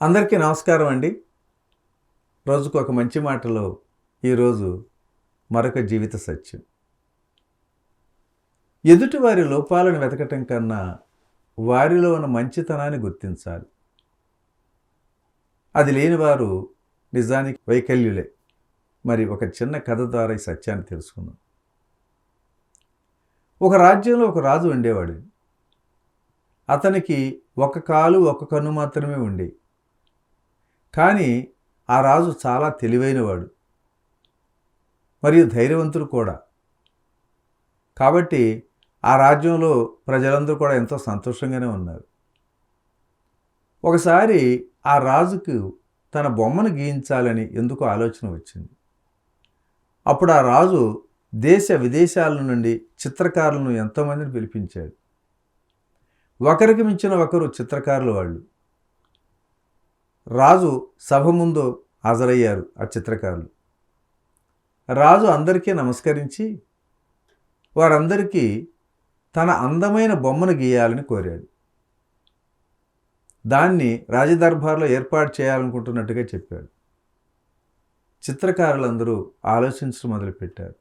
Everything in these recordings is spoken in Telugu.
అందరికీ నమస్కారం అండి. రోజుకు ఒక మంచి మాటలో ఈరోజు మరొక జీవిత సత్యం. ఎదుటివారి లోపాలను వెతకటం కన్నా వారిలో ఉన్న మంచితనాన్ని గుర్తించాలి. అది లేనివారు నిజానికి వైకల్యులే. మరి ఒక చిన్న కథ ద్వారా ఈ సత్యాన్ని తెలుసుకుందాం. ఒక రాజ్యంలో ఒక రాజు ఉండేవాడు. అతనికి ఒక కాలు ఒక కన్ను మాత్రమే ఉండేవి. కానీ ఆ రాజు చాలా తెలివైనవాడు మరియు ధైర్యవంతుడు కూడా. కాబట్టి ఆ రాజ్యంలో ప్రజలందరూ కూడా ఎంతో సంతోషంగానే ఉన్నారు. ఒకసారి ఆ రాజుకు తన బొమ్మను గీయించాలని ఎందుకో ఆలోచన వచ్చింది. అప్పుడు ఆ రాజు దేశ విదేశాల నుండి చిత్రకారులను ఎంతోమందిని పిలిపించాడు. ఒకరికి మించిన ఒకరు చిత్రకారులు వాళ్ళు. రాజు సభ ముందు హాజరయ్యారు ఆ చిత్రకారులు. రాజు అందరికీ నమస్కరించి వారందరికీ తన అందమైన బొమ్మను గీయాలని కోరాడు. దాన్ని రాజదర్బార్లో ఏర్పాటు చేయాలనుకుంటున్నట్టుగా చెప్పాడు. చిత్రకారులందరూ ఆలోచించడం మొదలుపెట్టారు.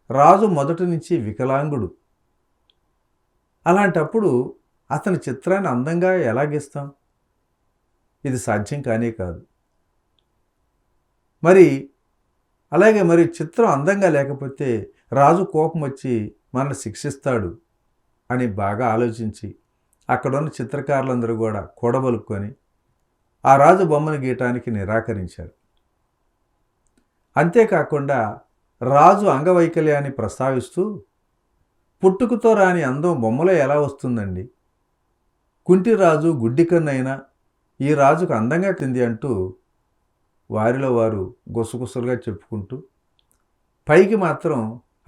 రాజు మొదటి నుంచి వికలాంగుడు. అలాంటప్పుడు అతని చిత్రాన్ని అందంగా ఎలా గీస్తాం? ఇది సాధ్యం కానే కాదు. మరి చిత్రం అందంగా లేకపోతే రాజు కోపం వచ్చి మనల్ని శిక్షిస్తాడు అని బాగా ఆలోచించి అక్కడున్న చిత్రకారులందరూ కూడా కూడబలుక్కొని ఆ రాజు బొమ్మను గీయటానికి నిరాకరించారు. అంతేకాకుండా రాజు అంగవైకల్యాన్ని ప్రస్తావిస్తూ, పుట్టుకతో రాని అందం బొమ్మలో ఎలా వస్తుందండి? కుంటి రాజు గుడ్డికన్నైనా ఈ రాజుకు అందంగా తింది అంటూ వారిలో వారు గుసగుసలుగా చెప్పుకుంటూ, పైకి మాత్రం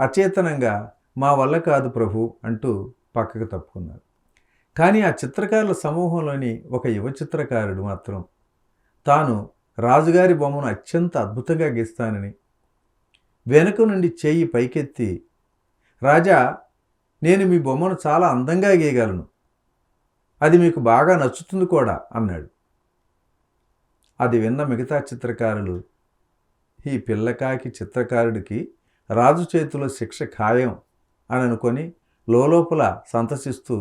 అచేతనంగా మా వల్ల కాదు ప్రభు అంటూ పక్కకు తప్పుకున్నారు. కానీ ఆ చిత్రకారుల సమూహంలోని ఒక యువ చిత్రకారుడు మాత్రం తాను రాజుగారి బొమ్మను అత్యంత అద్భుతంగా గీస్తానని వెనుక నుండి చేయి పైకెత్తి, రాజా, నేను మీ బొమ్మను చాలా అందంగా గీయగలను, అది మీకు బాగా నచ్చుతుంది కూడా అన్నాడు. అది విన్న మిగతా చిత్రకారులు, ఈ పిల్లకాకి చిత్రకారుడికి రాజు చేతిలో శిక్ష ఖాయం అని అనుకొని లోపల సంతసిస్తూ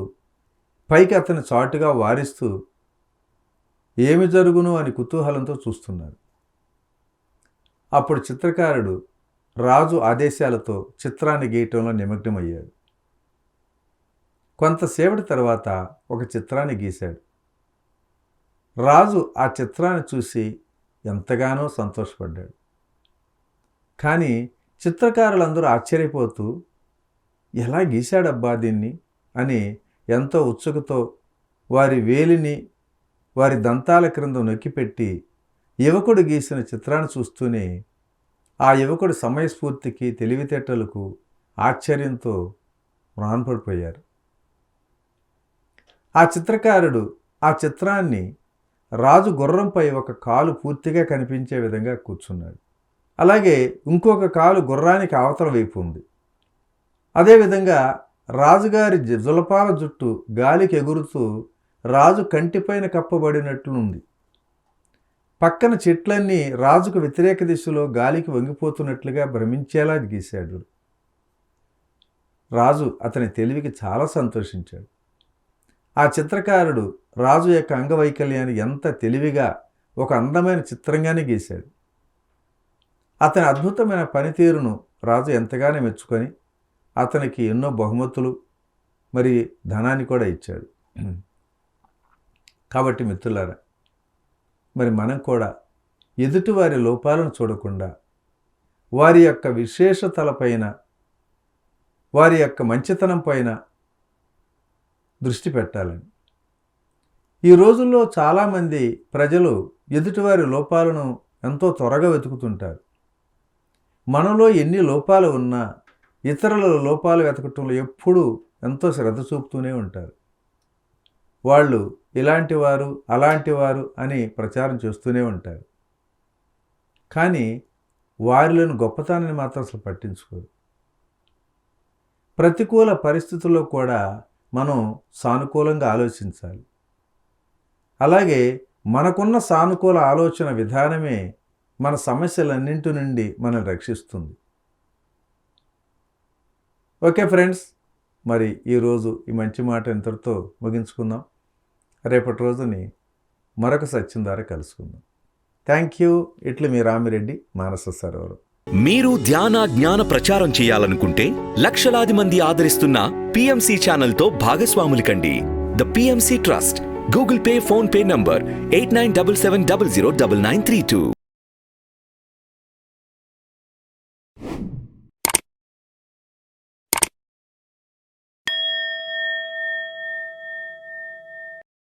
పైకి అతని చాటుగా వారిస్తూ ఏమి జరుగును అని కుతూహలంతో చూస్తున్నారు. అప్పుడు చిత్రకారుడు రాజు ఆదేశాలతో చిత్రాన్ని గీయటంలో నిమగ్నమయ్యాడు. కొంతసేపటి తర్వాత ఒక చిత్రాన్ని గీశాడు. రాజు ఆ చిత్రాన్ని చూసి ఎంతగానో సంతోషపడ్డాడు. కానీ చిత్రకారులందరూ ఆశ్చర్యపోతూ, ఎలా గీశాడబ్బా దీన్ని అని ఎంతో ఉత్సుకతో వారి వేలిని వారి దంతాల క్రింద నొక్కిపెట్టి యువకుడు గీసిన చిత్రాన్ని చూస్తూనే ఆ యువకుడి సమయస్ఫూర్తికి తెలివితేటలకు ఆశ్చర్యంతో మ్రాన్పడిపోయారు. ఆ చిత్రకారుడు ఆ చిత్రాన్ని రాజు గుర్రంపై ఒక కాలు పూర్తిగా కనిపించే విధంగా కూర్చున్నాడు. అలాగే ఇంకొక కాలు గుర్రానికి అవతల వైపు ఉంది. అదేవిధంగా రాజుగారి జులపాల జుట్టు గాలికి ఎగురుతూ రాజు కంటిపైన కప్పబడినట్లుంది. పక్కన చెట్లన్నీ రాజుకు వ్యతిరేక దిశలో గాలికి వంగిపోతున్నట్లుగా భ్రమించేలా గీశాడు. రాజు అతని తెలివికి చాలా సంతోషించాడు. ఆ చిత్రకారుడు రాజు యొక్క అంగవైకల్యాన్ని ఎంత తెలివిగా ఒక అందమైన చిత్రంగానే గీశాడు. అతని అద్భుతమైన పనితీరును రాజు ఎంతగానో మెచ్చుకొని అతనికి ఎన్నో బహుమతులు మరి ధనాన్ని కూడా ఇచ్చాడు. కాబట్టి మిత్రులారా, మరి మనం కూడా ఎదుటివారి లోపాలను చూడకుండా వారి యొక్క విశేషతలపైన వారి యొక్క మంచితనం పైన దృష్టి పెట్టాలని. ఈ రోజుల్లో చాలామంది ప్రజలు ఎదుటివారి లోపాలను ఎంతో త్వరగా వెతుకుతుంటారు. మనలో ఎన్ని లోపాలు ఉన్నా ఇతరుల లోపాలు వెతకటంలో ఎప్పుడూ ఎంతో శ్రద్ధ చూపుతూనే ఉంటారు. వాళ్ళు ఇలాంటి వారు అలాంటి వారు అని ప్రచారం చేస్తూనే ఉంటారు. కానీ వారిలోని గొప్పతనాన్ని మాత్రం అసలు పట్టించుకోరు. ప్రతికూల పరిస్థితుల్లో కూడా మనం సానుకూలంగా ఆలోచించాలి. అలాగే మనకున్న సానుకూల ఆలోచన విధానమే మన సమస్యలన్నింటి నుండి మనల్ని రక్షిస్తుంది. ఓకే ఫ్రెండ్స్, మరి ఈరోజు ఈ మంచి మాట ఇంతటితో ముగించుకుందాం. రేపటి రోజుని మరొక సత్యం ద్వారా కలుసుకుందాం. Thank you. ఇట్లు మీ రామిరెడ్డి, మానస సరోవరం. మీరు ధ్యాన జ్ఞాన ప్రచారం చేయాలనుకుంటే లక్షలాది మంది ఆదరిస్తున్న PMC ఛానల్తో భాగస్వాములు కండి. The PMC trust. Google pay, phone pay number 8977009932.